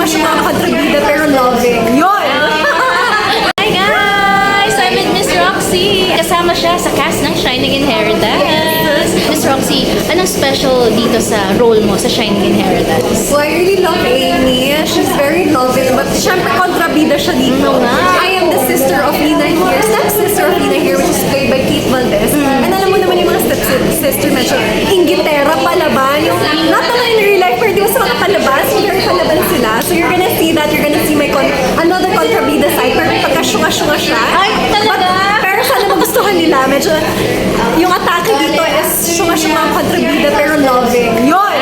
syunga-syunga kontrabida pero loving. Yun! Hi guys! I'm with Miss Roxy. Kasama siya sa cast ng Shining Inheritance. Miss Roxy, anong special dito sa role mo sa Shining Inheritance? So I really love Amy. She's very loving. But syempre kontrabida siya dito. I am the sister of Lina here. Step-sister of Lina here, which is played by Kate Valdez. And alam mo naman yung mga step-sister medyo inggitera, palaban. Yung, not naman in real life, pero di ba sa mga palabas, very palaban sila. So you're gonna see that. You're gonna see my another kontrabida side. Pero pagka-syunga-syunga siya. Ay, talaga? Pero sana magustuhan nila. Medyo, yung atake dito is syunga-syunga kontrabida pero loving. Yun!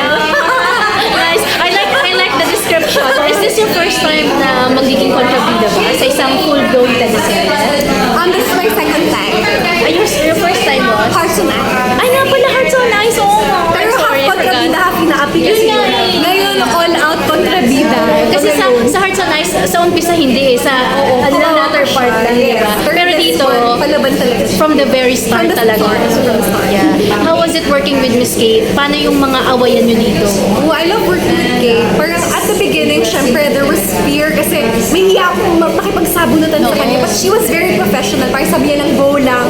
Nice. I like the description. Is this your first time na magiging kontrabida ba? Sa isang full-blown teleserye? This is my second time. Ay, your first time was? Heart to Night. Ay nga pala, Heart So Nice. Oo nga. Pero half Sorry, I kontrabida, forgot. half inaapi kasi Yun nga yun. eh. Ngayon, all out kontrabida. Kasi sa Heart So Nice, sa umpisa hindi eh. Sa latter part lang, di ba? Pero dito, palaban talaga. from the very start From the talaga. start, from the start. Yeah. How was it working with Miss Kate? Paano yung mga awayan nyo dito? Oh, I love working with Kate. Parang at the beginning, syempre, there was fear kasi may hiya akong makipagsabunutan sa kanya. But she was very professional. Parang sabi niya lang, go lang.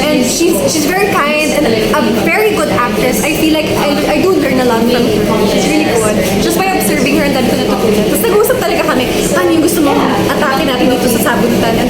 And she's very kind and a very good actress. I feel like I do learn a lot from her. She's really good. Just by observing her, ang dami ko natutunan. Tapos nag-uusap talaga kami, ano yung gusto mong atake natin dito sa sabunutan? And